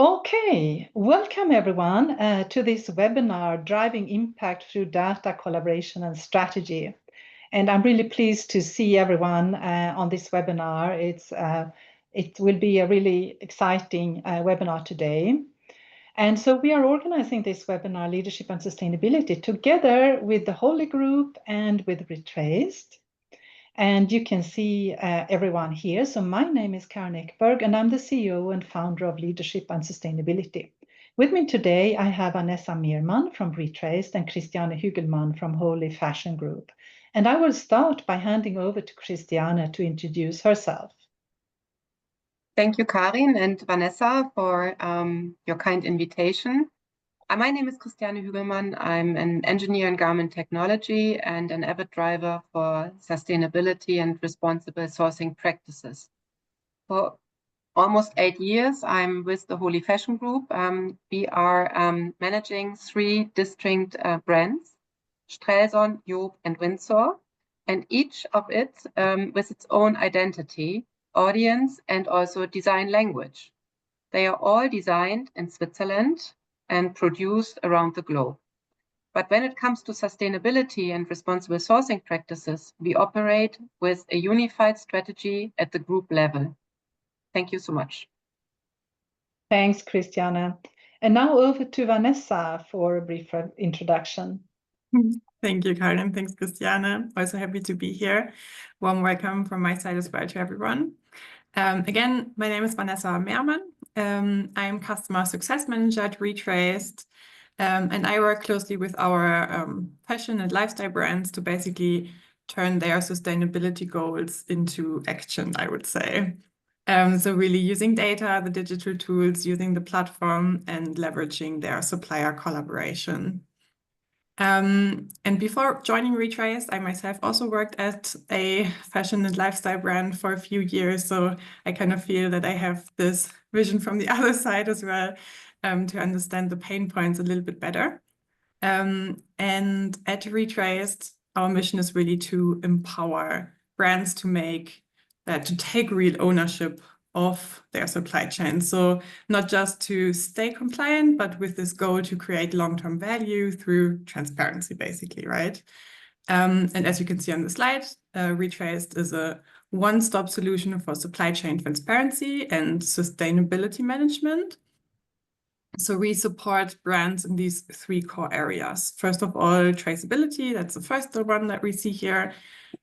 Okay, welcome everyone to this webinar, Driving Impact Through Data Collaboration and Strategy. And I'm really pleased to see everyone on this webinar. It will be a really exciting webinar today. And so we are organizing this webinar, Leadership and Sustainability, together with the Holy Group and with Retraced. And you can see everyone here. So my name is Karin Ekberg, and I'm the CEO and founder of Leadership and Sustainability. With me today, I have Vanessa Meerman from Retraced and Christiane Hügelmann from Holy Fashion Group. And I will start by handing over to Christiane to introduce herself. Thank you, Karin and Vanessa, for your kind invitation. My name is Christiane Hügelmann. I'm an engineer in garment technology and an avid driver for sustainability and responsible sourcing practices. For almost 8 years, I'm with the Holy Fashion Group. We are managing 3 distinct brands, Strelson, Joop, and Windsor, and each of it with its own identity, audience, and also design language. They are all designed in Switzerland and produced around the globe. But when it comes to sustainability and responsible sourcing practices, we operate with a unified strategy at the group level. Thank you so much. Thanks, Christiane. And now over to Vanessa for a brief introduction. Thank you, Karin. Thanks, Christiane. Also happy to be here. Warm welcome from my side as well to everyone. Again, my name is Vanessa Meerman. I'm Customer Success Manager at Retraced, and I work closely with our fashion and lifestyle brands to basically turn their sustainability goals into action, I would say. So really using data, the digital tools, using the platform, and leveraging their supplier collaboration. And before joining Retraced, I myself also worked at a fashion and lifestyle brand for a few years. So I kind of feel that I have this vision from the other side as well, to understand the pain points a little bit better. And at Retraced, our mission is really to empower brands to take real ownership of their supply chain. So not just to stay compliant, but with this goal to create long-term value through transparency, basically, right? And as you can see on the slide, Retraced is a one-stop solution for supply chain transparency and sustainability management. So we support brands in these 3 core areas. First of all, traceability, that's the first one that we see here,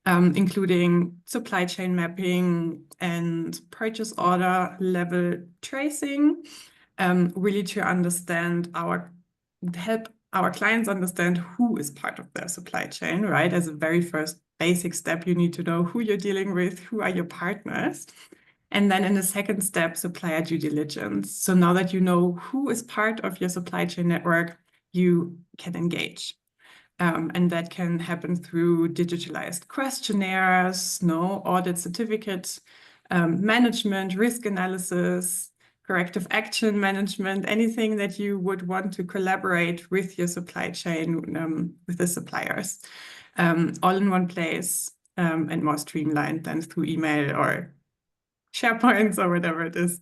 including supply chain mapping and purchase order level tracing, really to help our clients understand who is part of their supply chain, right? As a very first basic step, you need to know who you're dealing with, who are your partners. And then in the second step, supplier due diligence. So now that you know who is part of your supply chain network, you can engage. And that can happen through digitalized questionnaires, audit certificate management, risk analysis, corrective action management, anything that you would want to collaborate with your supply chain, with the suppliers, all in one place, and more streamlined than through email or SharePoints or whatever it is.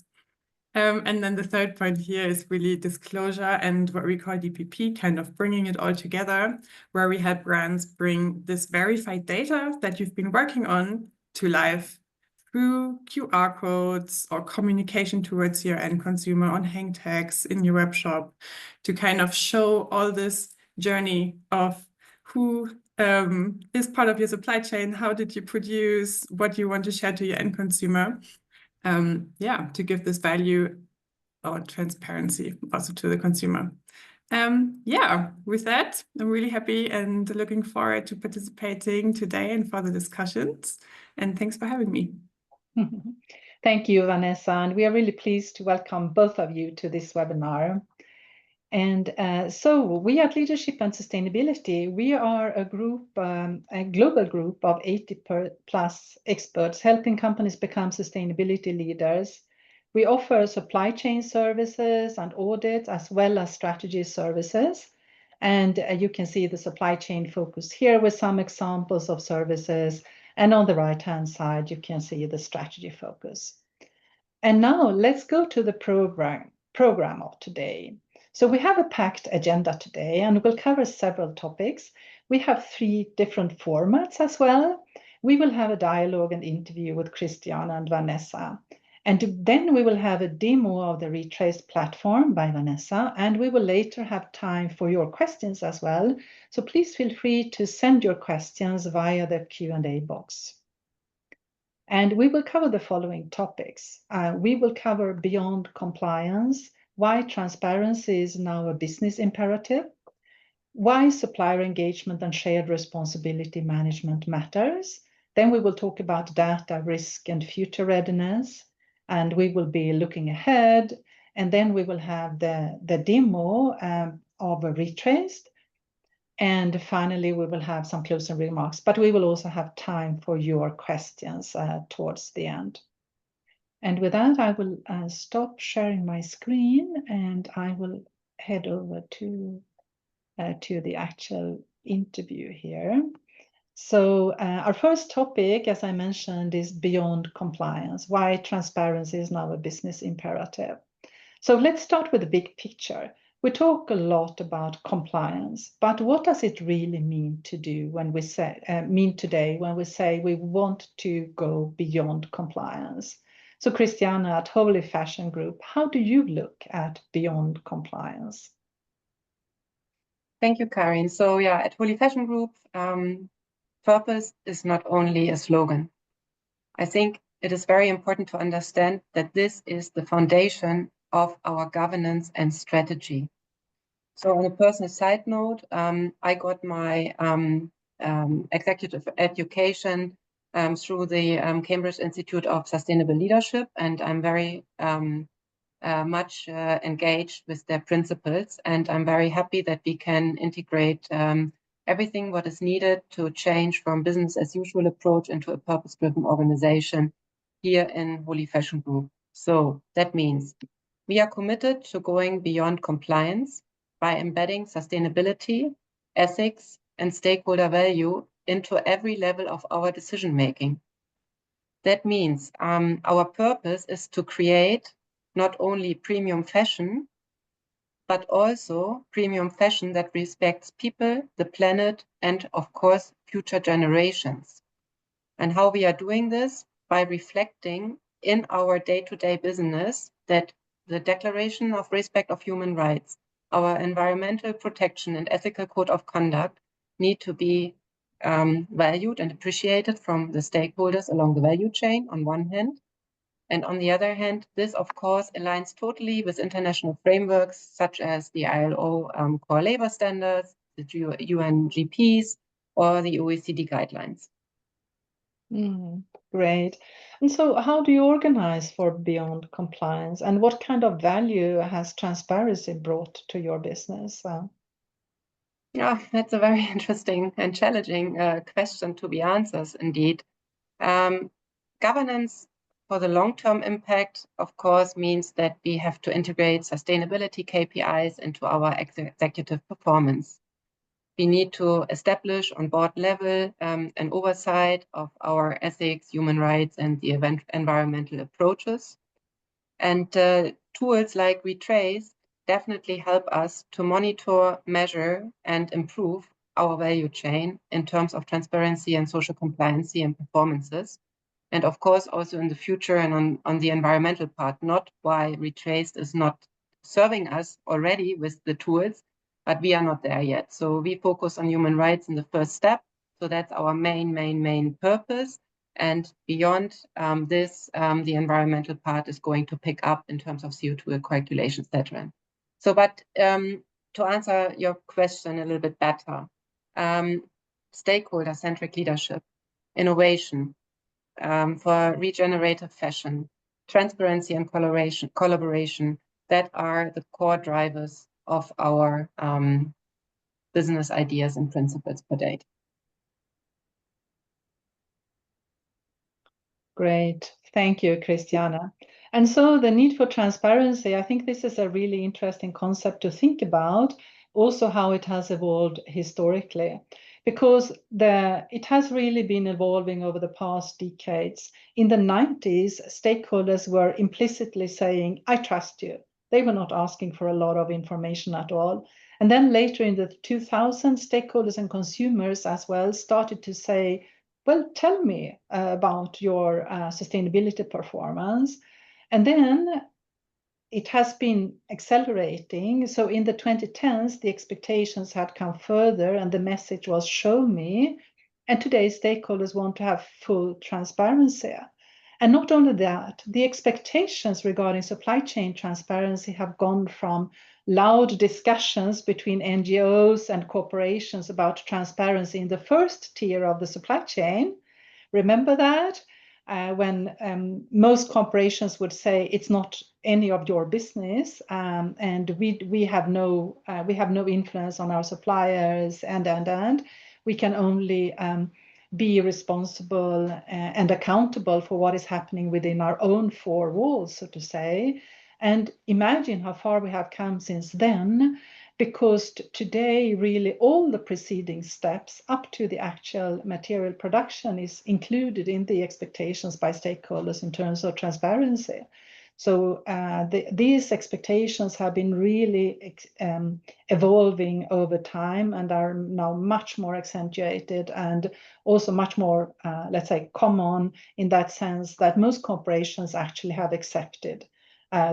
And then the third point here is really disclosure and what we call DPP, kind of bringing it all together, where we help brands bring this verified data that you've been working on to life through QR codes or communication towards your end consumer on hang tags in your web shop, to kind of show all this journey of who is part of your supply chain, how did you produce, what you want to share to your end consumer. To give this value or transparency also to the consumer. With that, I'm really happy and looking forward to participating today and for the discussions. And thanks for having me. Thank you, Vanessa. And we are really pleased to welcome both of you to this webinar. And so we at Leadership and Sustainability, we are a global group of 80 plus experts helping companies become sustainability leaders. We offer supply chain services and audits as well as strategy services. And you can see the supply chain focus here with some examples of services. And on the right-hand side, you can see the strategy focus. And now let's go to the program of today. So we have a packed agenda today, and we'll cover several topics. We have 3 different formats as well. We will have a dialogue and interview with Christiana and Vanessa. And then we will have a demo of the Retraced platform by Vanessa, and we will later have time for your questions as well. So please feel free to send your questions via the Q&A box. And we will cover the following topics. We will cover beyond compliance, why transparency is now a business imperative, why supplier engagement and shared responsibility management matters. Then we will talk about data risk and future readiness, and we will be looking ahead. And then we will have the demo of a Retraced. And finally, we will have some closing remarks, but we will also have time for your questions towards the end. And with that, I will stop sharing my screen, and I will head over to the actual interview here. So our first topic, as I mentioned, is beyond compliance, why transparency is now a business imperative. So let's start with the big picture. We talk a lot about compliance, but what does it really mean to do when we say today when we say we want to go beyond compliance? So Christiana at Holy Fashion Group, how do you look at beyond compliance? Thank you, Karin. So yeah, at Holy Fashion Group, purpose is not only a slogan. I think it is very important to understand that this is the foundation of our governance and strategy. So on a personal side note, I got my executive education through the Cambridge Institute of Sustainable Leadership, and I'm very much engaged with their principles, and I'm very happy that we can integrate everything what is needed to change from business as usual approach into a purpose-driven organization here in Holy Fashion Group. So that means we are committed to going beyond compliance by embedding sustainability, ethics, and stakeholder value into every level of our decision making. That means our purpose is to create not only premium fashion, but also premium fashion that respects people, the planet, and of course, future generations. And how we are doing this? By reflecting in our day-to-day business that the Declaration of Respect of Human Rights, our environmental protection and ethical code of conduct need to be valued and appreciated from the stakeholders along the value chain on one hand. And on the other hand, this, of course, aligns totally with international frameworks such as the ILO core labor standards, the UNGPs, or the OECD guidelines. Great. And so how do you organize for beyond compliance, and what kind of value has transparency brought to your business? Yeah, that's a very interesting and challenging question to be answered, indeed. Governance for the long-term impact, of course, means that we have to integrate sustainability KPIs into our executive performance. We need to establish on board level an oversight of our ethics, human rights, and the environmental approaches. And tools like Retrace definitely help us to monitor, measure, and improve our value chain in terms of transparency and social compliancy and performances. And of course, also in the future and on the environmental part, not why Retraced is not serving us already with the tools, but we are not there yet. So we focus on human rights in the first step. So that's our main purpose. And beyond this, the environmental part is going to pick up in terms of CO2 calculations, etc. So, but to answer your question a little bit better, stakeholder-centric leadership, innovation, for regenerative fashion, transparency and collaboration, that are the core drivers of our business ideas and principles per date. Great. Thank you, Christiana. And so the need for transparency, I think this is a really interesting concept to think about, also how it has evolved historically, because it has really been evolving over the past decades. In the 90s, stakeholders were implicitly saying, I trust you. They were not asking for a lot of information at all. And then later in the 2000s, stakeholders and consumers as well started to say, well, tell me about your sustainability performance. And then it has been accelerating. So in the 2010s, the expectations had come further and the message was show me. And today stakeholders want to have full transparency. And not only that, the expectations regarding supply chain transparency have gone from loud discussions between NGOs and corporations about transparency in the first tier of the supply chain. Remember that? When most corporations would say it's not any of your business, and we have no influence on our suppliers, and we can only be responsible and accountable for what is happening within our own four walls, so to say. And imagine how far we have come since then, because today really all the preceding steps up to the actual material production is included in the expectations by stakeholders in terms of transparency. So these expectations have been really evolving over time and are now much more accentuated and also much more, let's say, common in that sense that most corporations actually have accepted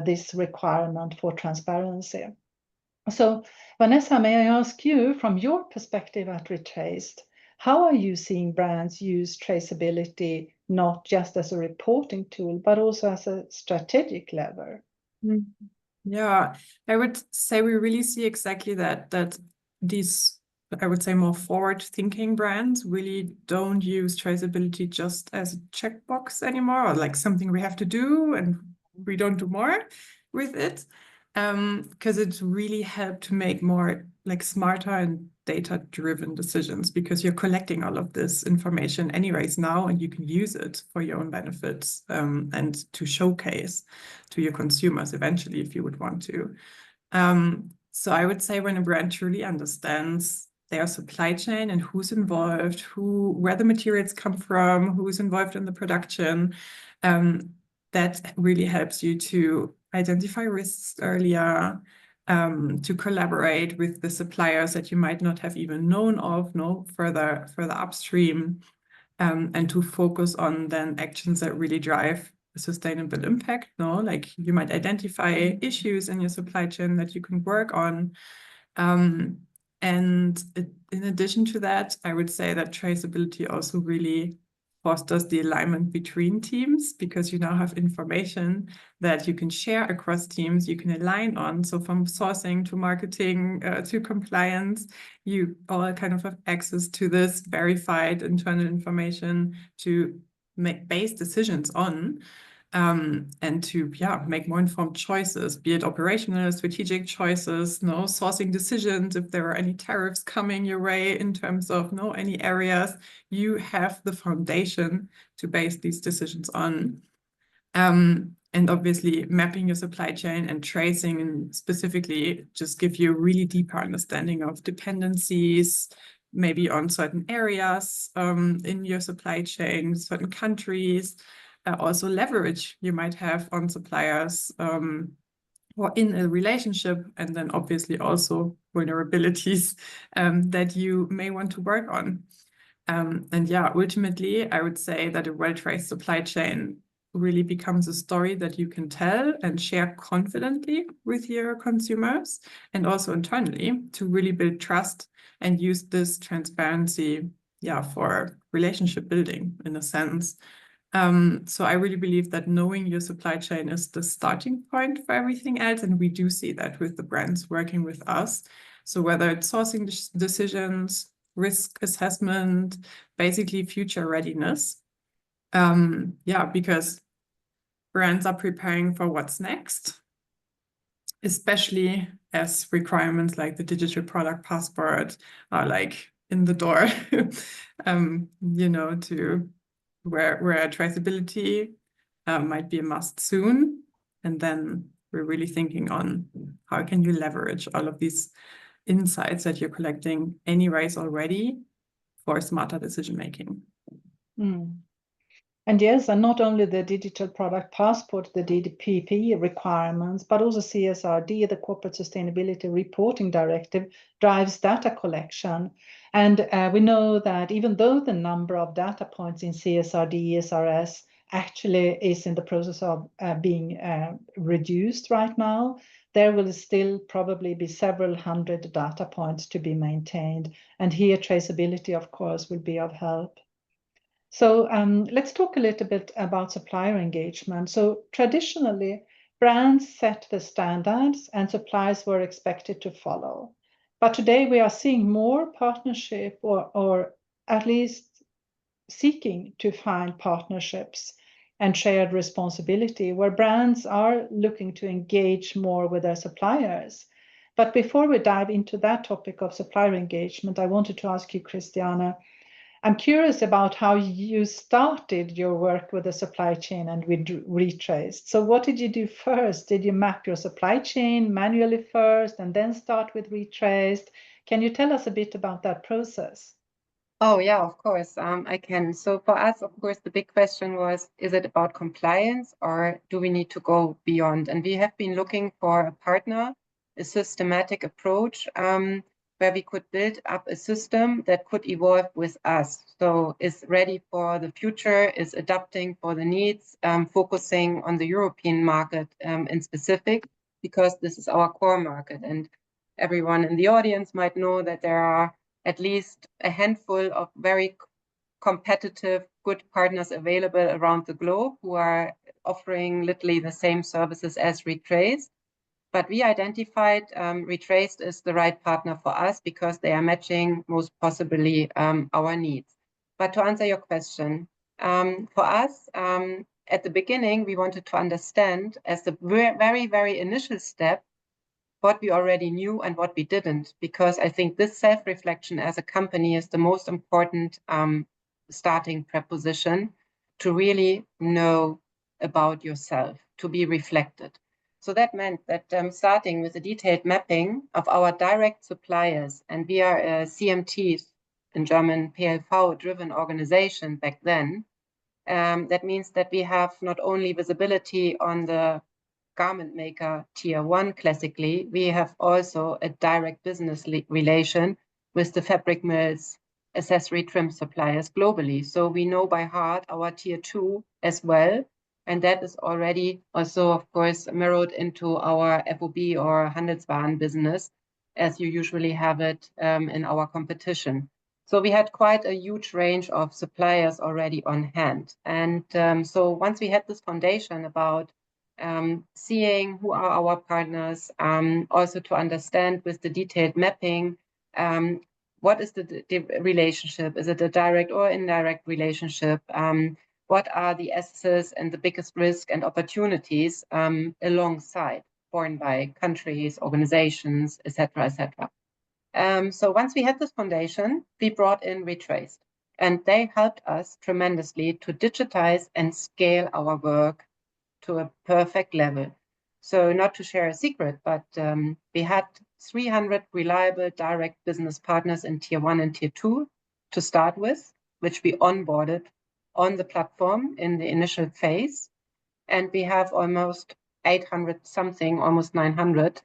this requirement for transparency. So, Vanessa, may I ask you, from your perspective at Retraced, how are you seeing brands use traceability not just as a reporting tool, but also as a strategic lever? Yeah, I would say we really see exactly that these, I would say, more forward-thinking brands really don't use traceability just as a checkbox anymore, or like something we have to do and we don't do more with it. Because it really helped to make more like smarter and data-driven decisions, because you're collecting all of this information anyways now, and you can use it for your own benefits and to showcase to your consumers eventually if you would want to. So I would say when a brand truly understands their supply chain and who's involved, where the materials come from, who's involved in the production, that really helps you to identify risks earlier, to collaborate with the suppliers that you might not have even known of, further upstream, and to focus on then actions that really drive a sustainable impact. Like you might identify issues in your supply chain that you can work on. And in addition to that, I would say that traceability also really fosters the alignment between teams, because you now have information that you can share across teams, you can align on. So from sourcing to marketing to compliance, you all kind of have access to this verified internal information to make base decisions on. And to make more informed choices, be it operational, strategic choices, sourcing decisions, if there are any tariffs coming your way in terms of any areas, you have the foundation to base these decisions on. And obviously mapping your supply chain and tracing and specifically just give you a really deeper understanding of dependencies, maybe on certain areas in your supply chain, certain countries, also leverage you might have on suppliers or in a relationship, and then obviously also vulnerabilities that you may want to work on. And ultimately, I would say that a well-traced supply chain really becomes a story that you can tell and share confidently with your consumers and also internally to really build trust and use this transparency for relationship building in a sense. So I really believe that knowing your supply chain is the starting point for everything else. And we do see that with the brands working with us. So whether it's sourcing decisions, risk assessment, basically future readiness. Because brands are preparing for what's next, especially as requirements like the digital product passport are like in the door, to where traceability might be a must soon. And then we're really thinking on how can you leverage all of these insights that you're collecting anyways already for smarter decision making. And yes, and not only the digital product passport, the DPP requirements, but also CSRD, the Corporate Sustainability Reporting Directive, drives data collection. And we know that even though the number of data points in CSRD, ESRS actually is in the process of being reduced right now, there will still probably be several hundred data points to be maintained. And here traceability, of course, will be of help. So let's talk a little bit about supplier engagement. So traditionally, brands set the standards and suppliers were expected to follow. But today we are seeing more partnership or at least seeking to find partnerships and shared responsibility where brands are looking to engage more with their suppliers. But before we dive into that topic of supplier engagement, I wanted to ask you, Christiane, I'm curious about how you started your work with the supply chain and with Retraced. So what did you do first? Did you map your supply chain manually first and then start with Retraced? Can you tell us a bit about that process? Oh, yeah, of course, I can. So for us, of course, the big question was, is it about compliance or do we need to go beyond? And we have been looking for a partner, a systematic approach, where we could build up a system that could evolve with us. So is ready for the future, is adapting for the needs, focusing on the European market in specific, because this is our core market. And everyone in the audience might know that there are at least a handful of very competitive, good partners available around the globe who are offering literally the same services as Retraced. But we identified Retraced as the right partner for us because they are matching most possibly our needs. But to answer your question, for us, at the beginning, we wanted to understand as the very, very initial step, what we already knew and what we didn't, because I think this self-reflection as a company is the most important starting preposition to really know about yourself, to be reflected. So that meant that starting with a detailed mapping of our direct suppliers, and we are a CMT, in German PLV-driven organization back then, that means that we have not only visibility on the garment maker tier 1 classically, we have also a direct business relation with the fabric mills, accessory trim suppliers globally. So we know by heart our tier 2 as well. And that is already also, of course, mirrored into our FOB or Handelswaren business, as you usually have it in our competition. So we had quite a huge range of suppliers already on hand. And so once we had this foundation about seeing who are our partners, also to understand with the detailed mapping, what is the relationship? Is it a direct or indirect relationship? What are the assets and the biggest risk and opportunities alongside, borne by countries, organizations, etc., etc. So once we had this foundation, we brought in Retraced, and they helped us tremendously to digitize and scale our work to a perfect level. So not to share a secret, but we had 300 reliable direct business partners in tier 1 and tier 2 to start with, which we onboarded on the platform in the initial phase. And we have almost 800 something, almost 900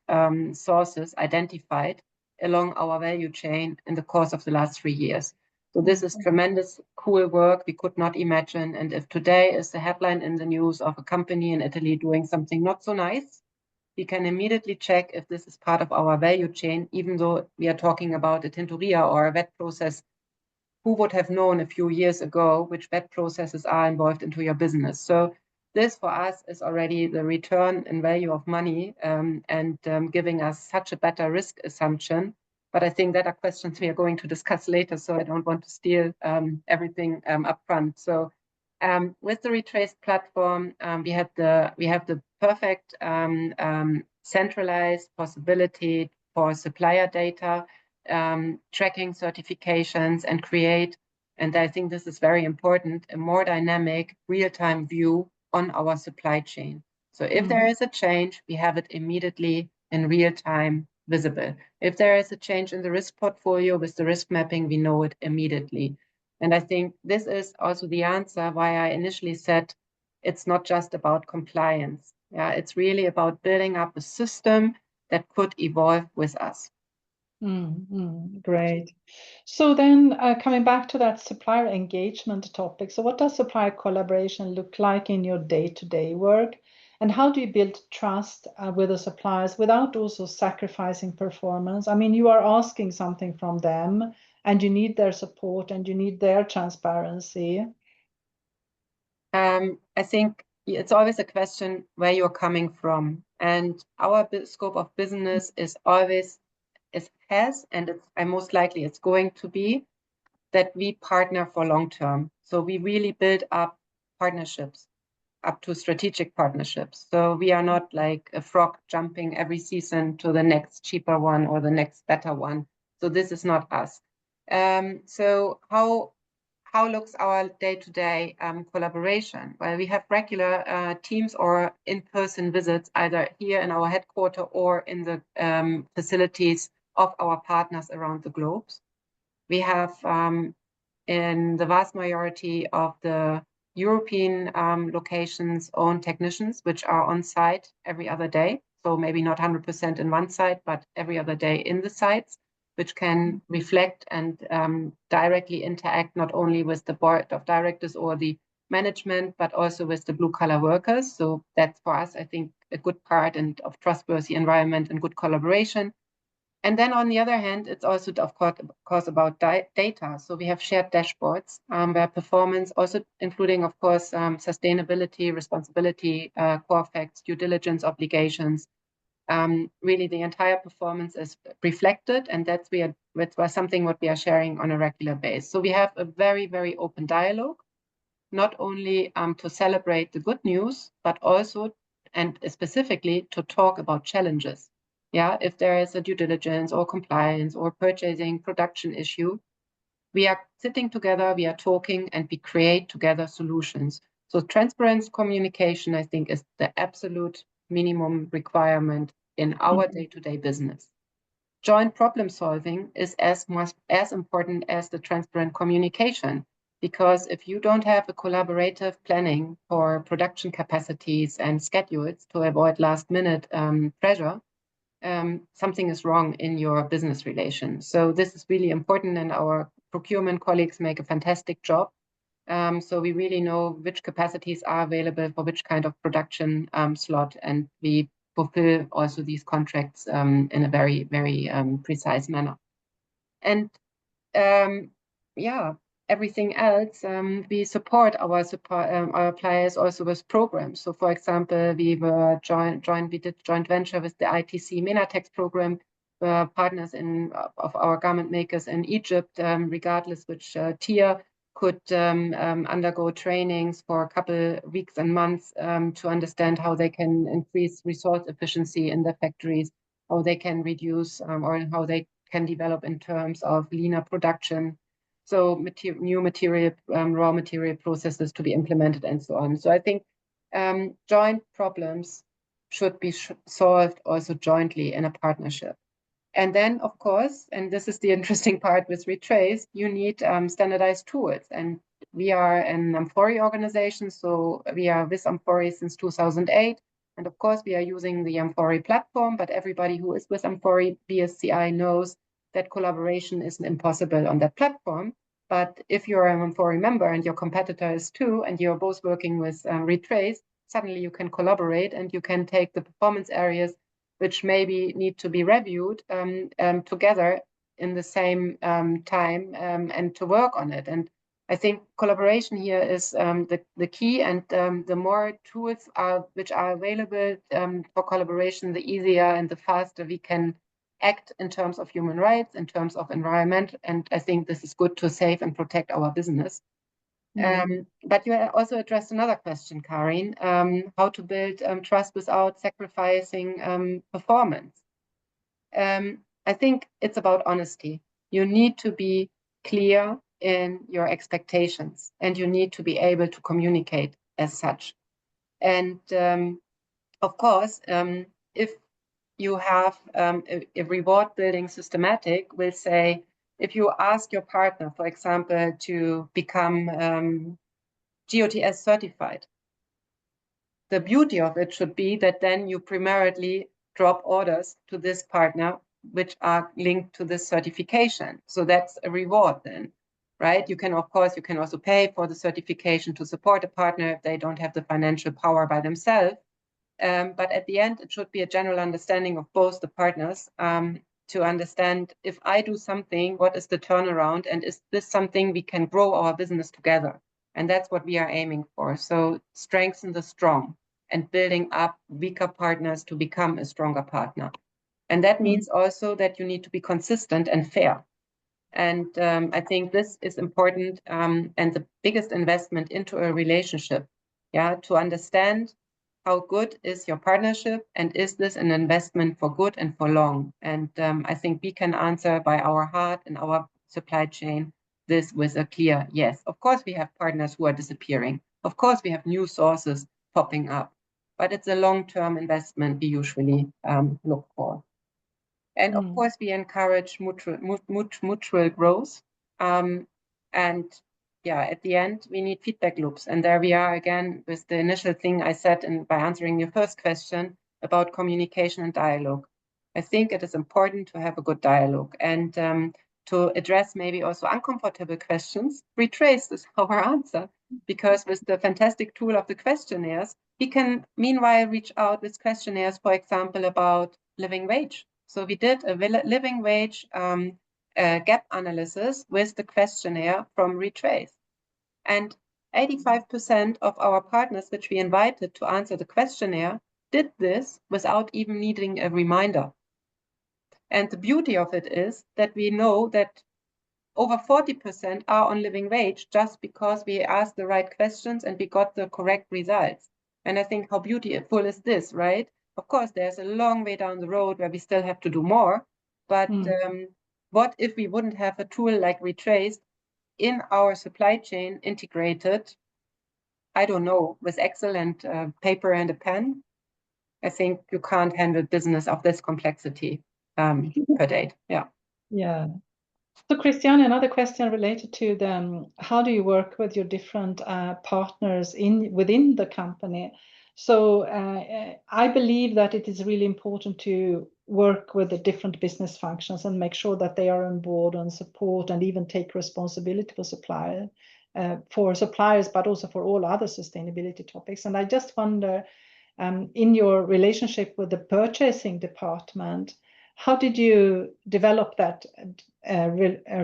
sources identified along our value chain in the course of the last 3 years. So this is tremendous, cool work we could not imagine. And if today is the headline in the news of a company in Italy doing something not so nice, we can immediately check if this is part of our value chain, even though we are talking about a tintoria or a wet process. Who would have known a few years ago which wet processes are involved into your business? So this for us is already the return in value of money and giving us such a better risk assumption. But I think that are questions we are going to discuss later, so I don't want to steal everything up front. So with the Retraced platform, we have the perfect centralized possibility for supplier data, tracking certifications, and create, and I think this is very important, a more dynamic real-time view on our supply chain. So if there is a change, we have it immediately in real time visible. If there is a change in the risk portfolio with the risk mapping, we know it immediately. And I think this is also the answer why I initially said it's not just about compliance. Yeah, it's really about building up a system that could evolve with us. Great. So then coming back to that supplier engagement topic, so what does supplier collaboration look like in your day-to-day work? And how do you build trust with the suppliers without also sacrificing performance? I mean, you are asking something from them and you need their support and you need their transparency. I think it's always a question where you're coming from. And our scope of business is always, and most likely it's going to be that we partner for long term. So we really build up partnerships, up to strategic partnerships. So we are not like a frog jumping every season to the next cheaper one or the next better one. So this is not us. So how looks our day-to-day collaboration? Well, we have regular teams or in-person visits, either here in our headquarters or in the facilities of our partners around the globe. We have in the vast majority of the European locations own technicians, which are on site every other day. So maybe not 100% in one site, but every other day in the sites, which can reflect and directly interact not only with the board of directors or the management, but also with the blue-collar workers. So that's for us, I think, a good part and of trustworthy environment and good collaboration. And then on the other hand, it's also, of course about data. So we have shared dashboards where performance, also including, of course, sustainability, responsibility, core facts, due diligence obligations. Really, the entire performance is reflected, and that's something what we are sharing on a regular basis. So we have a very, very open dialogue, not only to celebrate the good news, but also and specifically to talk about challenges. Yeah, if there is a due diligence or compliance or purchasing production issue, we are sitting together, we are talking, and we create together solutions. So transparent communication, I think, is the absolute minimum requirement in our day-to-day business. Joint problem solving is as important as the transparent communication, because if you don't have a collaborative planning for production capacities and schedules to avoid last-minute pressure, something is wrong in your business relation. So this is really important, and our procurement colleagues make a fantastic job. So we really know which capacities are available for which kind of production slot, and we fulfill also these contracts in a very, very precise manner. And yeah, everything else, we support our suppliers also with programs. So, for example, we did joint venture with the ITC MENATEX program, partners of our garment makers in Egypt, regardless which tier, could undergo trainings for a couple weeks and months to understand how they can increase resource efficiency in their factories, how they can reduce or how they can develop in terms of leaner production. So new material, raw material processes to be implemented and so on. So I think joint problems should be solved also jointly in a partnership. And then, of course, and this is the interesting part with Retraced, you need standardized tools. And we are an Amfori organization, so we are with Amfori since 2008. And of course, we are using the Amfori platform, but everybody who is with Amfori BSCI knows that collaboration isn't impossible on that platform. But if you're an Amfori member and your competitor is too, and you're both working with Retraced, suddenly you can collaborate and you can take the performance areas which maybe need to be reviewed together in the same time and to work on it. And I think collaboration here is the key, and the more tools which are available for collaboration, the easier and the faster we can act in terms of human rights, in terms of environment. And I think this is good to save and protect our business. But you also addressed another question, Karin, how to build trust without sacrificing performance. I think it's about honesty. You need to be clear in your expectations, and you need to be able to communicate as such. And of course, if you have a reward building systematic, will say, if you ask your partner, for example, to become GOTS certified, the beauty of it should be that then you primarily drop orders to this partner which are linked to this certification. So that's a reward then, right? You can, of course, you can also pay for the certification to support a partner if they don't have the financial power by themselves. But at the end, it should be a general understanding of both the partners to understand, if I do something, what is the turnaround, and is this something we can grow our business together? And that's what we are aiming for. So strengthen the strong and building up weaker partners to become a stronger partner. And that means also that you need to be consistent and fair. And I think this is important and the biggest investment into a relationship, yeah, to understand how good is your partnership and is this an investment for good and for long? And I think we can answer by our heart and our supply chain this with a clear yes. Of course, we have partners who are disappearing. Of course, we have new sources popping up, but it's a long-term investment we usually look for. And of course, we encourage mutual growth. And yeah, at the end, we need feedback loops. And there we are again with the initial thing I said by answering your first question about communication and dialogue. I think it is important to have a good dialogue and to address maybe also uncomfortable questions. Retraced is our answer, because with the fantastic tool of the questionnaires, we can meanwhile reach out with questionnaires, for example, about living wage. So we did a living wage gap analysis with the questionnaire from Retraced. And 85% of our partners, which we invited to answer the questionnaire, did this without even needing a reminder. And the beauty of it is that we know that over 40% are on living wage just because we asked the right questions and we got the correct results. And I think how beautiful is this, right? Of course, there's a long way down the road where we still have to do more. But what if we wouldn't have a tool like Retraced in our supply chain integrated, I don't know, with Excel and paper and a pen? I think you can't handle business of this complexity per date. Yeah. Yeah. So Christiane, another question related to how do you work with your different partners within the company? So I believe that it is really important to work with the different business functions and make sure that they are on board and support and even take responsibility for suppliers, but also for all other sustainability topics. And I just wonder, in your relationship with the purchasing department, how did you develop that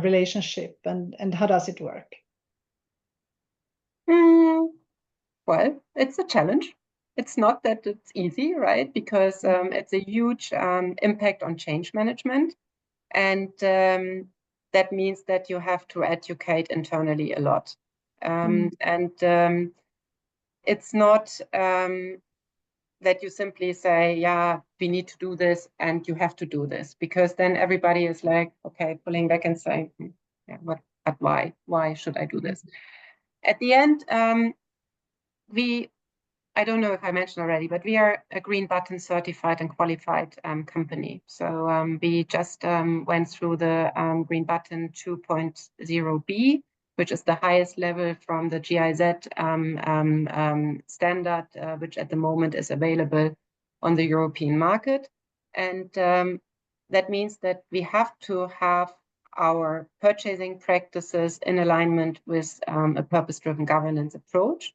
relationship and how does it work? Well, it's a challenge. It's not that it's easy, right? Because it's a huge impact on change management. And that means that you have to educate internally a lot. And it's not that you simply say, yeah, we need to do this and you have to do this, because then everybody is like, okay, pulling back and saying, yeah, but why? Why should I do this? At the end, I don't know if I mentioned already, but we are a Green Button certified and qualified company. So we just went through the Green Button 2.0B, which is the highest level from the GIZ standard, which at the moment is available on the European market. And that means that we have to have our purchasing practices in alignment with a purpose-driven governance approach.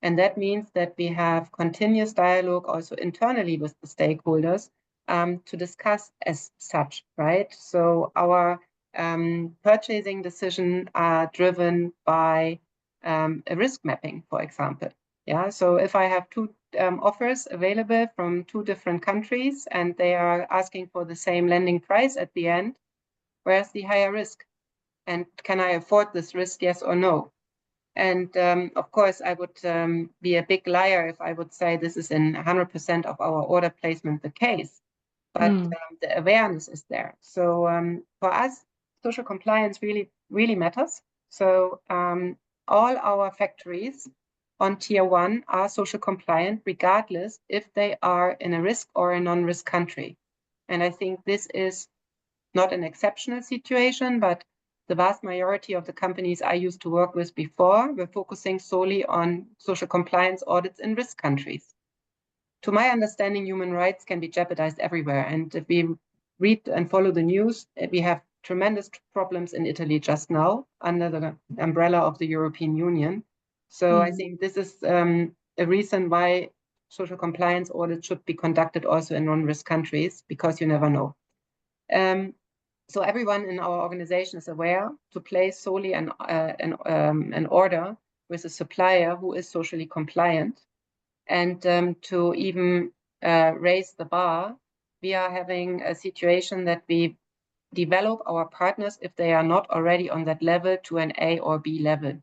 And that means that we have continuous dialogue also internally with the stakeholders to discuss as such, right? So our purchasing decisions are driven by a risk mapping, for example. Yeah, so if I have two offers available from two different countries and they are asking for the same lending price at the end, where's the higher risk? And can I afford this risk, yes or no? And of course, I would be a big liar if I would say this is in 100% of our order placement the case. But the awareness is there. So for us, social compliance really matters. So all our factories on tier 1 are social compliant, regardless if they are in a risk or a non-risk country. And I think this is not an exceptional situation, but the vast majority of the companies I used to work with before were focusing solely on social compliance audits in risk countries. To my understanding, human rights can be jeopardized everywhere. And if we read and follow the news, we have tremendous problems in Italy just now under the umbrella of the European Union. So I think this is a reason why social compliance audits should be conducted also in non-risk countries, because you never know. So everyone in our organization is aware to place solely an order with a supplier who is socially compliant. And to even raise the bar, we are having a situation that we develop our partners, if they are not already on that level, to an A or B level.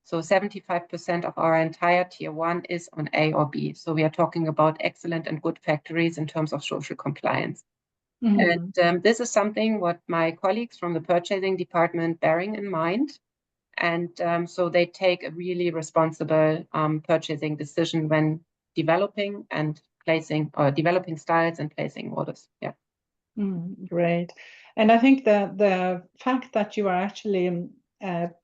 So 75% of our entire tier 1 is on A or B. So we are talking about excellent and good factories in terms of social compliance. And this is something what my colleagues from the purchasing department bearing in mind. And so they take a really responsible purchasing decision when developing and placing, or developing styles and placing orders. Yeah. Great. And I think the fact that you are actually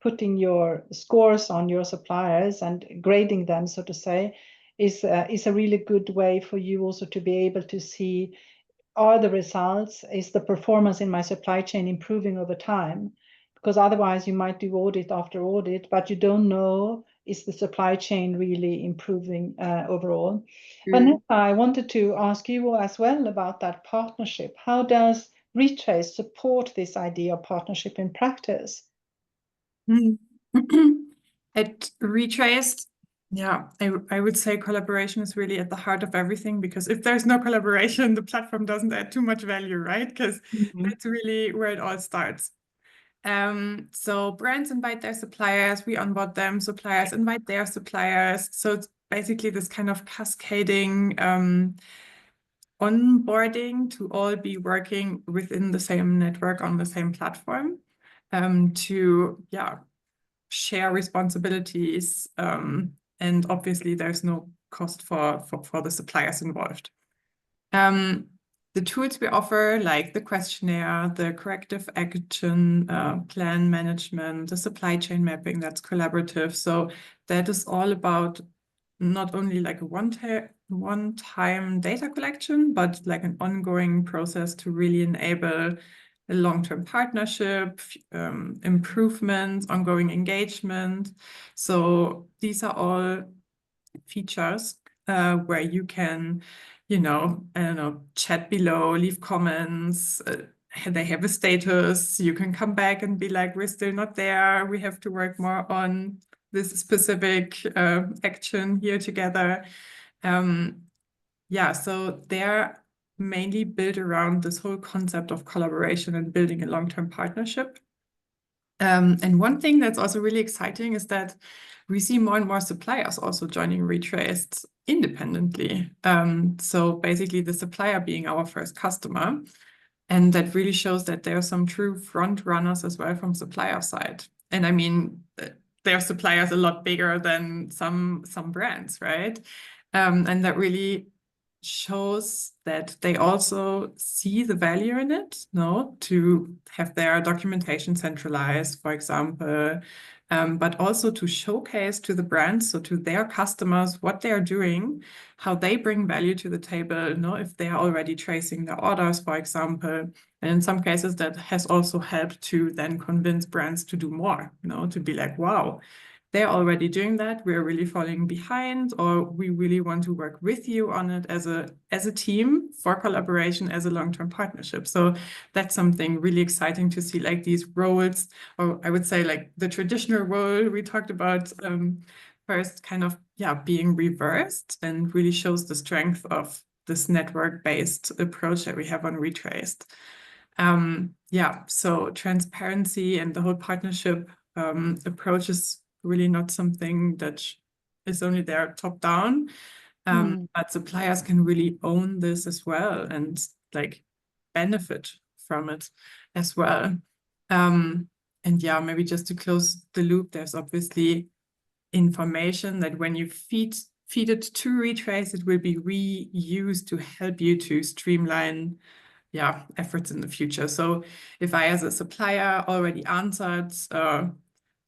putting your scores on your suppliers and grading them, so to say, is a really good way for you also to be able to see, are the results, is the performance in my supply chain improving over time? Because otherwise you might do audit after audit, but you don't know, is the supply chain really improving overall? Vanessa, I wanted to ask you as well about that partnership. How does Retraced support this idea of partnership in practice? At Retraced, yeah, I would say collaboration is really at the heart of everything, because if there's no collaboration, the platform doesn't add too much value, right? Because that's really where it all starts. So brands invite their suppliers, we onboard them, suppliers invite their suppliers. So it's basically this kind of cascading onboarding to all be working within the same network on the same platform to, yeah, share responsibilities, and obviously there's no cost for the suppliers involved. The tools we offer, like the questionnaire, the corrective action plan management, the supply chain mapping, that's collaborative. So that is all about not only like a one-time data collection, but like an ongoing process to really enable a long-term partnership, improvements, ongoing engagement. So these are all features where you can, I don't know, chat below, leave comments. They have a status. You can come back and be like, we're still not there. We have to work more on this specific action here together. Yeah, so they're mainly built around this whole concept of collaboration and building a long-term partnership. And one thing that's also really exciting is that we see more and more suppliers also joining Retraced independently. So basically the supplier being our first customer. And that really shows that there are some true front runners as well from supplier side. And I mean, their suppliers a lot bigger than some brands, right? And that really shows that they also see the value in it, to have their documentation centralized, for example, but also to showcase to the brands, so to their customers, what they're doing, how they bring value to the table, if they are already tracing their orders, for example. And in some cases, that has also helped to then convince brands to do more, to be like, wow, they're already doing that, we're really falling behind, or we really want to work with you on it as a team for collaboration, as a long-term partnership. So that's something really exciting to see, like these roles, or I would say like the traditional role we talked about first, kind of, being reversed, and really shows the strength of this network-based approach that we have on Retraced. So transparency and the whole partnership approach is really not something that is only there top down, but suppliers can really own this as well and like benefit from it as well. And maybe just to close the loop, there's obviously information that when you feed it to Retrace, it will be reused to help you to streamline efforts in the future. So if I, as a supplier, already answered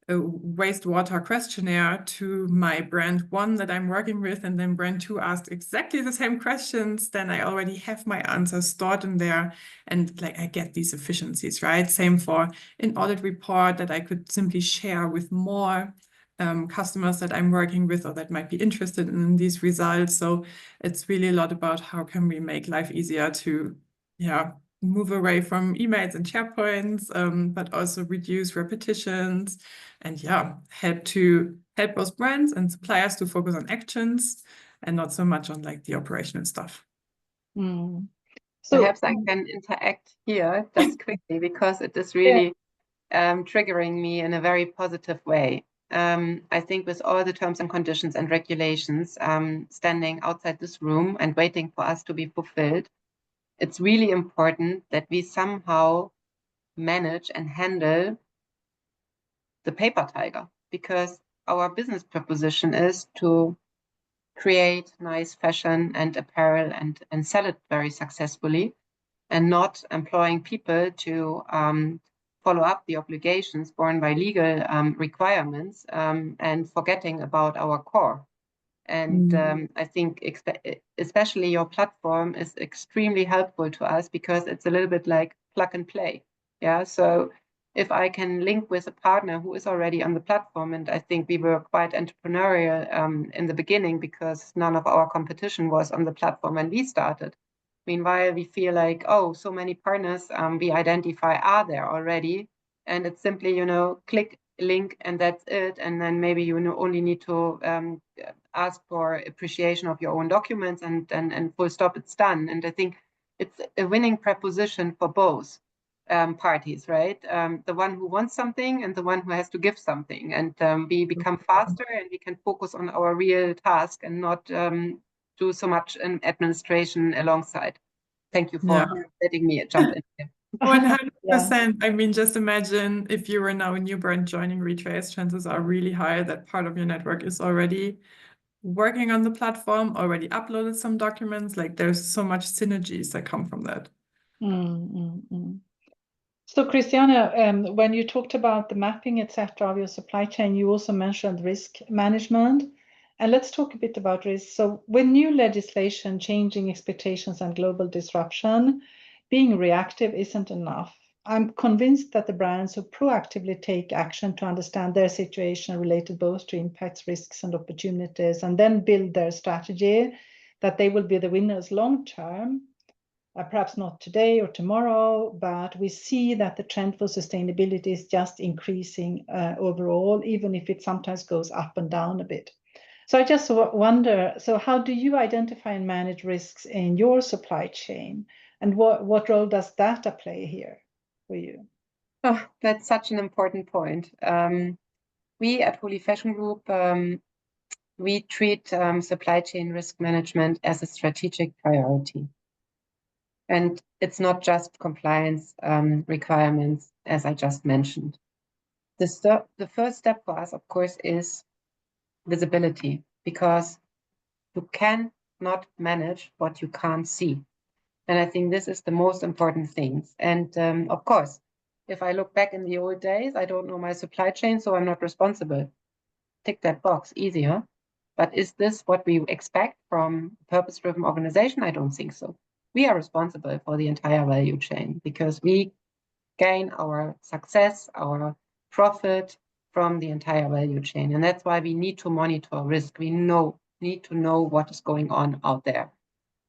a wastewater questionnaire to my brand 1 that I'm working with, and then brand 2 asked exactly the same questions, then I already have my answers stored in there, and like I get these efficiencies, right? Same for an audit report that I could simply share with more customers that I'm working with or that might be interested in these results. So it's really a lot about how can we make life easier to move away from emails and SharePoints, but also reduce repetitions and help both brands and suppliers to focus on actions and not so much on like the operational stuff. Mm. So perhaps I can interact here just quickly, because it is really triggering me in a very positive way. I think with all the terms and conditions and regulations standing outside this room and waiting for us to be fulfilled, it's really important that we somehow manage and handle the paper tiger, because our business proposition is to create nice fashion and apparel and sell it very successfully, and not employing people to follow up the obligations borne by legal requirements and forgetting about our core. And I think especially your platform is extremely helpful to us, because it's a little bit like plug and play. Yeah. So if I can link with a partner who is already on the platform, and I think we were quite entrepreneurial in the beginning, because none of our competition was on the platform when we started. Meanwhile, we feel like, oh, so many partners we identify are there already. And it's simply, click link and that's it. And then maybe you only need to ask for appreciation of your own documents, and full stop, it's done. And I think it's a winning proposition for both parties, right? The one who wants something and the one who has to give something. And we become faster, and we can focus on our real task and not do so much in administration alongside. Thank you for letting me jump in here. 100%. I mean, just imagine if you were now a new brand joining Retraced, chances are really high that part of your network is already working on the platform, already uploaded some documents. Like there's so much synergies that come from that. So Christiane, when you talked about the mapping, etc., of your supply chain, you also mentioned risk management. And let's talk a bit about risk. So with new legislation, changing expectations and global disruption, being reactive isn't enough. I'm convinced that the brands who proactively take action to understand their situation related both to impacts, risks, and opportunities, and then build their strategy, that they will be the winners long term. Perhaps not today or tomorrow, but we see that the trend for sustainability is just increasing overall, even if it sometimes goes up and down a bit. So I just wonder, so how do you identify and manage risks in your supply chain? And what role does data play here for you? Oh, that's such an important point. We at Holy Fashion Group, we treat supply chain risk management as a strategic priority. And it's not just compliance requirements, as I just mentioned. The first step for us, of course, is visibility, because you cannot manage what you can't see. And I think this is the most important thing. And of course, if I look back in the old days, I don't know my supply chain, so I'm not responsible. Tick that box, easier. But is this what we expect from a purpose-driven organization? I don't think so. We are responsible for the entire value chain, because we gain our success, our profit from the entire value chain. And that's why we need to monitor risk. We need to know what is going on out there.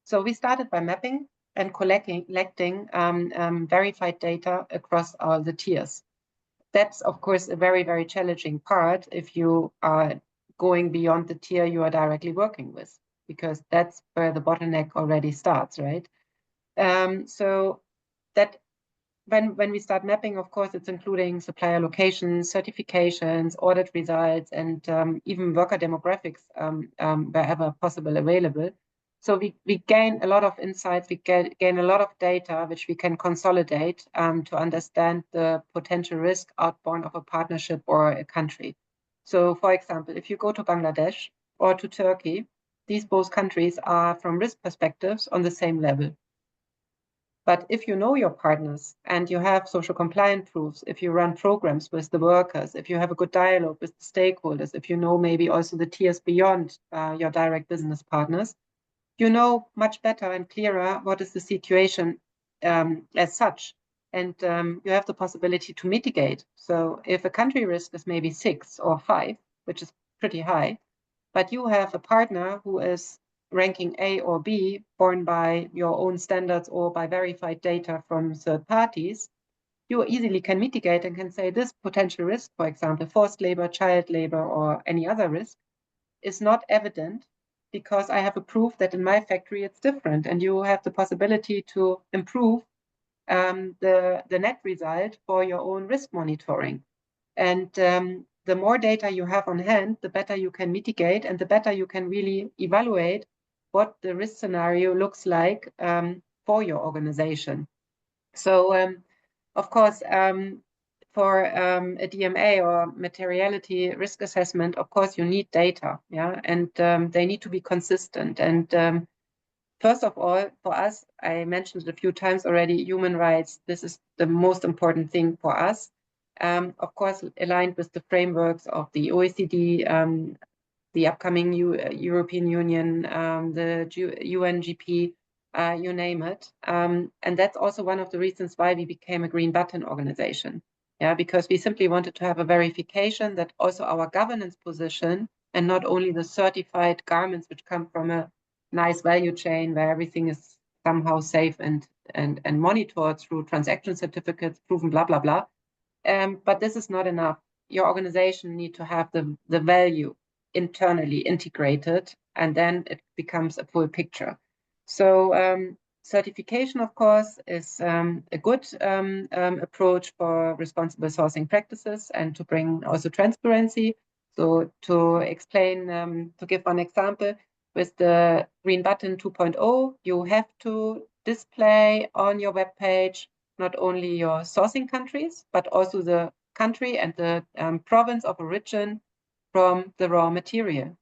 So we started by mapping and collecting verified data across all the tiers. That's, of course, a very, very challenging part if you are going beyond the tier you are directly working with, because that's where the bottleneck already starts, right? So that when we start mapping, of course, it's including supplier locations, certifications, audit results, and even worker demographics wherever possible available. So we gain a lot of insights, we gain a lot of data, which we can consolidate to understand the potential risk outbound of a partnership or a country. So for example, if you go to Bangladesh or to Turkey, these both countries are from risk perspectives on the same level. But if you know your partners and you have social compliance proofs, if you run programs with the workers, if you have a good dialogue with the stakeholders, if you know maybe also the tiers beyond your direct business partners, you know much better and clearer what is the situation as such. And you have the possibility to mitigate. So if a country risk is maybe 6 or 5, which is pretty high, but you have a partner who is ranking A or B, borne by your own standards or by verified data from third parties, you easily can mitigate and can say this potential risk, for example, forced labor, child labor, or any other risk, is not evident because I have a proof that in my factory it's different, and you have the possibility to improve the net result for your own risk monitoring. And the more data you have on hand, the better you can mitigate and the better you can really evaluate what the risk scenario looks like for your organization. So, of course, for a DMA or materiality risk assessment, of course, you need data, yeah, and they need to be consistent. And first of all, for us, I mentioned it a few times already, human rights, this is the most important thing for us. Of course, aligned with the frameworks of the OECD, the upcoming European Union, the UNGP, you name it. And that's also one of the reasons why we became a green button organization. Yeah, because we simply wanted to have a verification that also our governance position and not only the certified garments which come from a nice value chain where everything is somehow safe and monitored through transaction certificates, proven blah, blah, blah. But this is not enough. Your organization need to have the value internally integrated, and then it becomes a full picture. So certification, of course, is a good approach for responsible sourcing practices and to bring also transparency. So to explain, to give one example, with the Green Button 2.0, you have to display on your webpage not only your sourcing countries, but also the country and the province of origin from the raw material.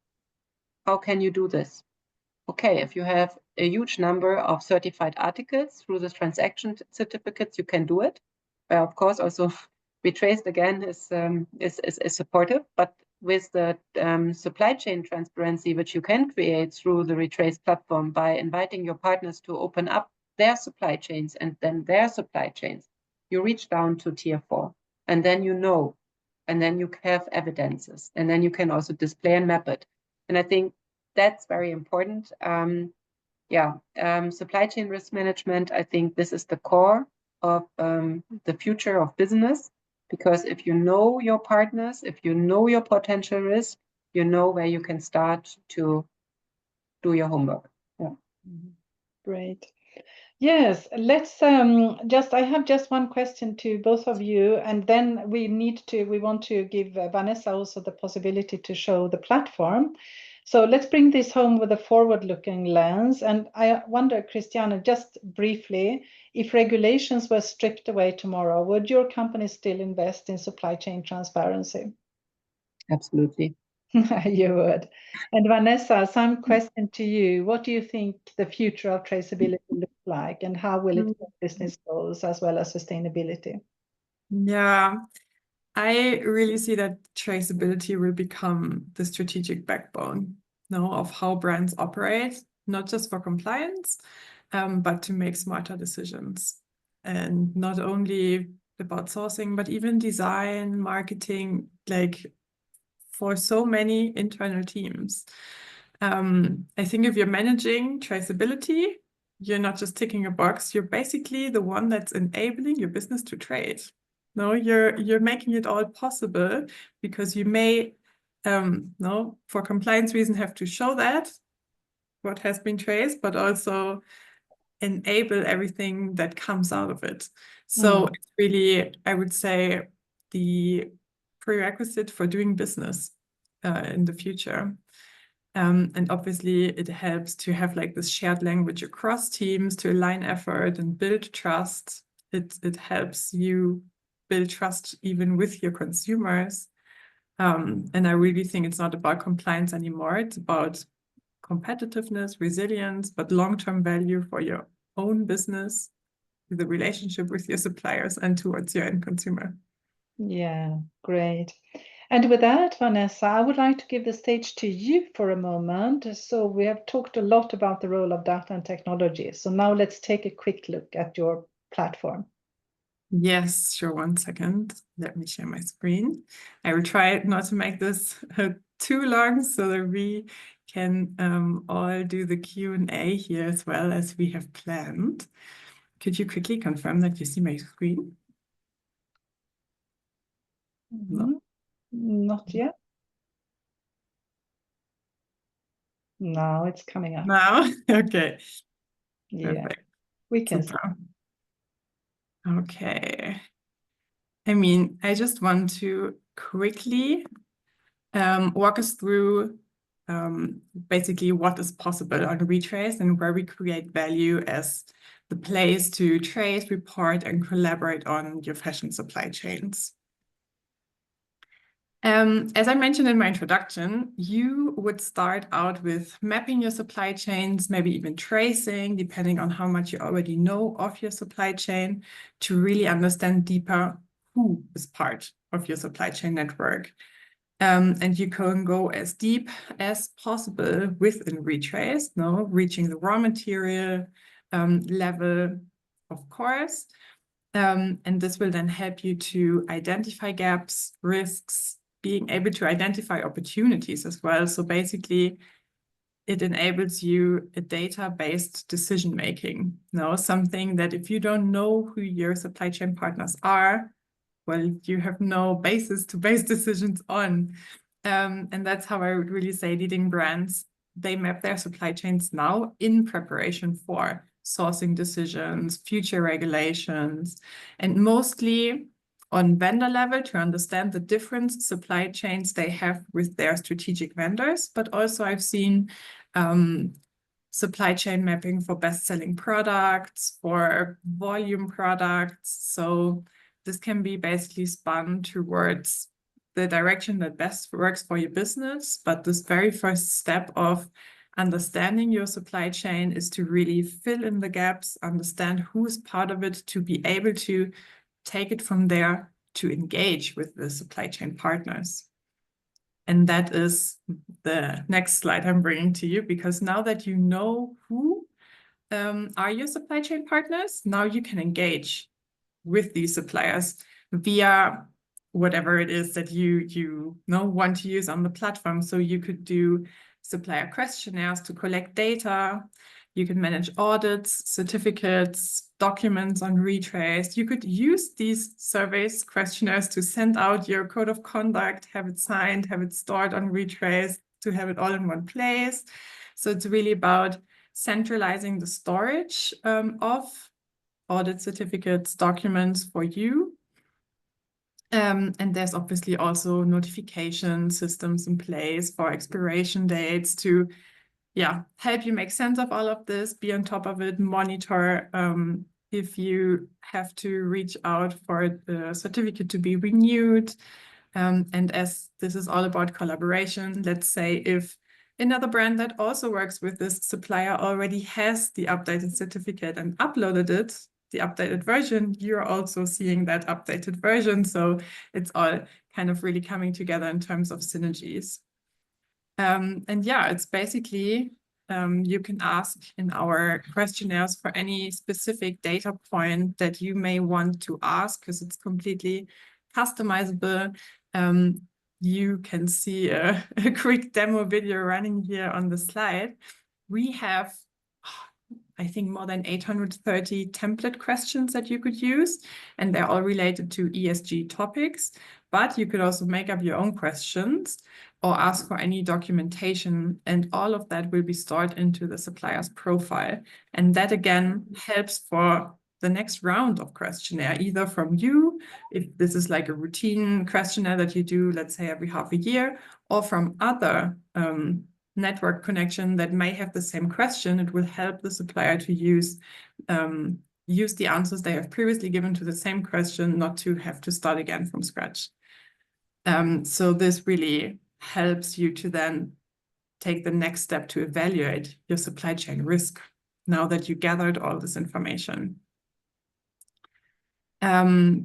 How can you do this? Okay, if you have a huge number of certified articles through the transaction certificates, you can do it. Of course, also Retraced again is supportive, but with the supply chain transparency, which you can create through the Retraced platform by inviting your partners to open up their supply chains and then their supply chains, you reach down to tier 4, and then you know, and then you have evidences, and then you can also display and map it. And I think that's very important. Supply chain risk management, I think this is the core of the future of business, because if you know your partners, if you know your potential risk, you know where you can start to do your homework. Yeah. Great. Yes, let's I have just one question to both of you, and then we want to give Vanessa also the possibility to show the platform. So let's bring this home with a forward-looking lens. And I wonder, Christiane, just briefly, if regulations were stripped away tomorrow, would your company still invest in supply chain transparency? Absolutely. You would. And Vanessa, some question to you. What do you think the future of traceability looks like, and how will it affect business goals as well as sustainability? Yeah, I really see that traceability will become the strategic backbone, of how brands operate, not just for compliance, but to make smarter decisions. And not only about sourcing, but even design, marketing, like for so many internal teams. I think if you're managing traceability, you're not just ticking a box, you're basically the one that's enabling your business to trade. No, you're making it all possible, because you may, for compliance reasons, have to show that what has been traced, but also enable everything that comes out of it. So it's really, I would say, the prerequisite for doing business in the future. And obviously it helps to have like this shared language across teams to align effort and build trust. It helps you build trust even with your consumers. And I really think it's not about compliance anymore. It's about competitiveness, resilience, but long-term value for your own business the relationship with your suppliers and towards your end consumer. Yeah, great. And with that, Vanessa, I would like to give the stage to you for a moment. So we have talked a lot about the role of data and technology. So now let's take a quick look at your platform. Yes, sure. 1 second. Let me share my screen. I will try not to make this too long so that we can all do the Q&A here as well as we have planned. Could you quickly confirm that you see my screen? No. Not yet. Now it's coming up. Now? Okay. Yeah, Perfect. we can see. Super. Okay. I mean, I just want to quickly walk us through basically what is possible on Retraced and where we create value as the place to trace, report, and collaborate on your fashion supply chains. As I mentioned in my introduction, you would start out with mapping your supply chains, maybe even tracing, depending on how much you already know of your supply chain, to really understand deeper who is part of your supply chain network. And you can go as deep as possible within Retraced, reaching the raw material level, of course. And this will then help you to identify gaps, risks, being able to identify opportunities as well. So basically, it enables you a data-based decision-making, something that if you don't know who your supply chain partners are, well, you have no basis to base decisions on. And that's how I would really say leading brands, they map their supply chains now in preparation for sourcing decisions, future regulations, and mostly on vendor level to understand the different supply chains they have with their strategic vendors. But also I've seen supply chain mapping for best-selling products, for volume products. So this can be basically spun towards the direction that best works for your business. But this very first step of understanding your supply chain is to really fill in the gaps, understand who's part of it, to be able to take it from there to engage with the supply chain partners. And that is the next slide I'm bringing to you, because now that you know who are your supply chain partners, now you can engage with these suppliers via whatever it is that you want to use on the platform. So you could do supplier questionnaires to collect data. You can manage audits, certificates, documents on Retraced. You could use these surveys, questionnaires to send out your code of conduct, have it signed, have it stored on Retraced, to have it all in one place. So it's really about centralizing the storage of audit certificates, documents for you. And there's obviously also notification systems in place for expiration dates to help you make sense of all of this, be on top of it, monitor if you have to reach out for the certificate to be renewed. And as this is all about collaboration, let's say if another brand that also works with this supplier already has the updated certificate and uploaded it, the updated version, you're also seeing that updated version. So it's all kind of really coming together in terms of synergies. And yeah, it's basically, you can ask in our questionnaires for any specific data point that you may want to ask, because it's completely customizable. You can see a quick demo video running here on the slide. We have, I think, more than 830 template questions that you could use, and they're all related to ESG topics. But you could also make up your own questions or ask for any documentation, and all of that will be stored into the supplier's profile. And that again helps for the next round of questionnaire, either from you, if this is like a routine questionnaire that you do, let's say every half a year, or from other network connection that may have the same question. It will help the supplier to use the answers they have previously given to the same question, not to have to start again from scratch. So this really helps you to then take the next step to evaluate your supply chain risk now that you gathered all this information. Now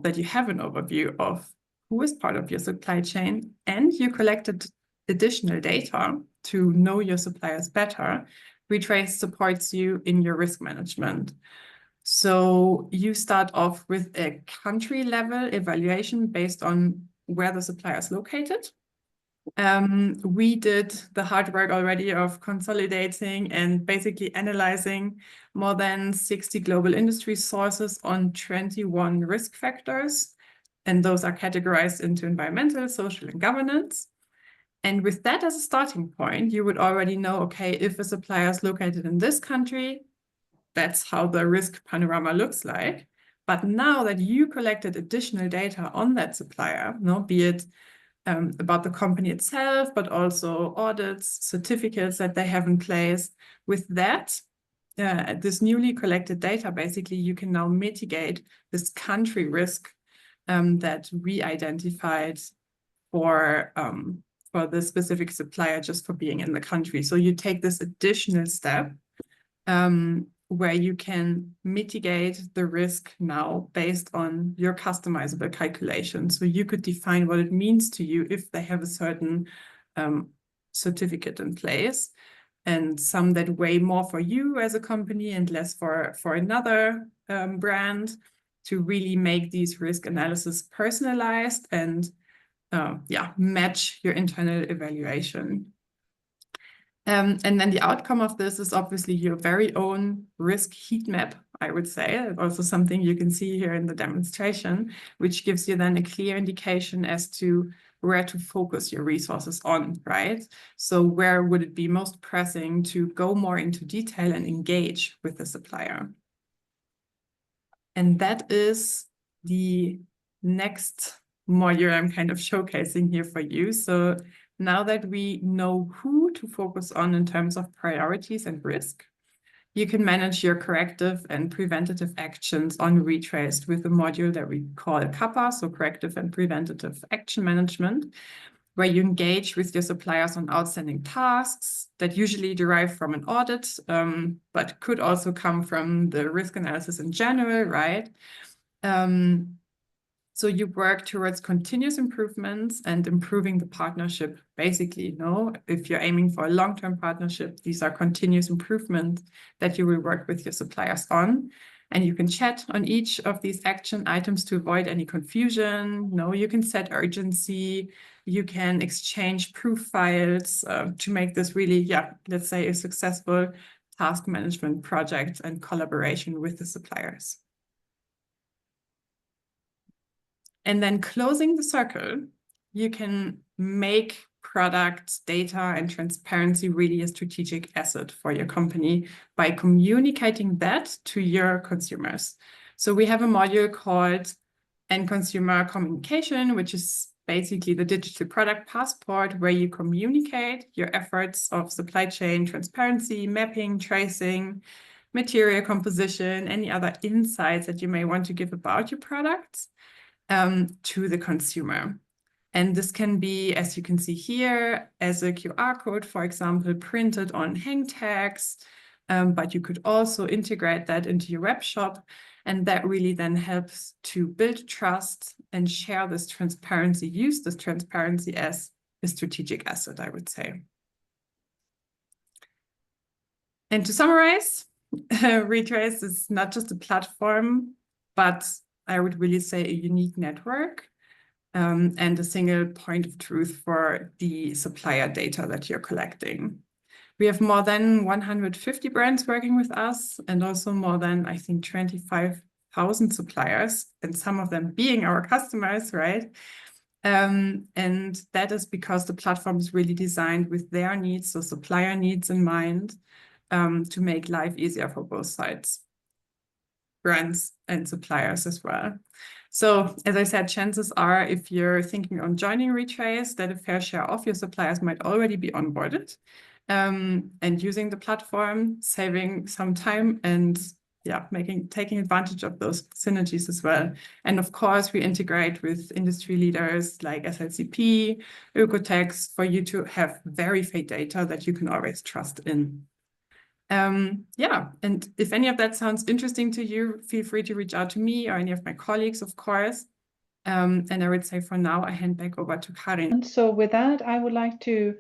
that you have an overview of who is part of your supply chain and you collected additional data to know your suppliers better, Retraced supports you in your risk management. So you start off with a country level evaluation based on where the supplier is located. We did the hard work already of consolidating and basically analyzing more than 60 global industry sources on 21 risk factors. And those are categorized into environmental, social, and governance. And with that as a starting point, you would already know, okay, if a supplier is located in this country, that's how the risk panorama looks like. But now that you collected additional data on that supplier, be it about the company itself, but also audits, certificates that they have in place. With that, this newly collected data, basically, you can now mitigate this country risk that we identified for the specific supplier just for being in the country. So you take this additional step where you can mitigate the risk now based on your customizable calculation. So you could define what it means to you if they have a certain certificate in place, and some that weigh more for you as a company and less for another brand, to really make these risk analysis personalized and match your internal evaluation. And then the outcome of this is obviously your very own risk heat map, I would say. Also something you can see here in the demonstration, which gives you then a clear indication as to where to focus your resources on, right? So where would it be most pressing to go more into detail and engage with the supplier? And that is the next module I'm kind of showcasing here for you. So now that we know who to focus on in terms of priorities and risk, you can manage your corrective and preventative actions on Retraced with a module that we call CAPA, so Corrective and Preventative Action Management, where you engage with your suppliers on outstanding tasks that usually derive from an audit, but could also come from the risk analysis in general, right? So you work towards continuous improvements and improving the partnership. Basically, if you're aiming for a long-term partnership, these are continuous improvements that you will work with your suppliers on. And you can chat on each of these action items to avoid any confusion. You can set urgency. You can exchange proof files to make this really, let's say, a successful task management project and collaboration with the suppliers. And then closing the circle, you can make product, data, and transparency really a strategic asset for your company by communicating that to your consumers. So we have a module called End Consumer Communication, which is basically the digital product passport, where you communicate your efforts of supply chain transparency, mapping, tracing, material composition, any other insights that you may want to give about your products to the consumer. And this can be, as you can see here, as a QR code, for example, printed on hang tags, but you could also integrate that into your web shop. And that really then helps to build trust and share this transparency, use this transparency as a strategic asset, I would say. And to summarize, Retraced is not just a platform, but I would really say a unique network and a single point of truth for the supplier data that you're collecting. We have more than 150 brands working with us, and also more than, I think, 25,000 suppliers, and some of them being our customers, right? And that is because the platform is really designed with their needs, so supplier needs in mind, to make life easier for both sides, brands and suppliers as well. So as I said, chances are, if you're thinking on joining Retraced, that a fair share of your suppliers might already be onboarded and using the platform, saving some time and taking advantage of those synergies as well. And of course, we integrate with industry leaders like SLCP, Oecotex, for you to have verified data that you can always trust in. Yeah, and if any of that sounds interesting to you, feel free to reach out to me or any of my colleagues, of course. And I would say for now, I hand back over to Karin. And so with that, I would like to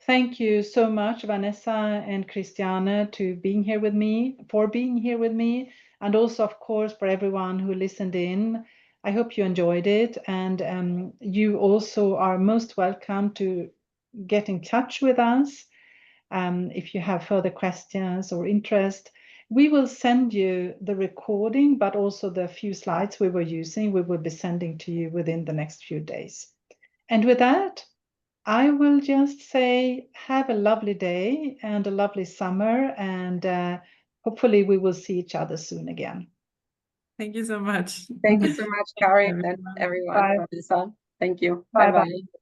thank you so much, Vanessa and Christiane, for being here with me, and also, of course, for everyone who listened in. I hope you enjoyed it, and you also are most welcome to get in touch with us if you have further questions or interest. We will send you the recording, but also the few slides we were using, we will be sending to you within the next few days. And with that, I will just say have a lovely day and a lovely summer, and hopefully we will see each other soon again. Thank you so much. Thank you so much, Karin, and everyone. Bye. Vanessa. Thank you. Bye-bye. Bye-bye.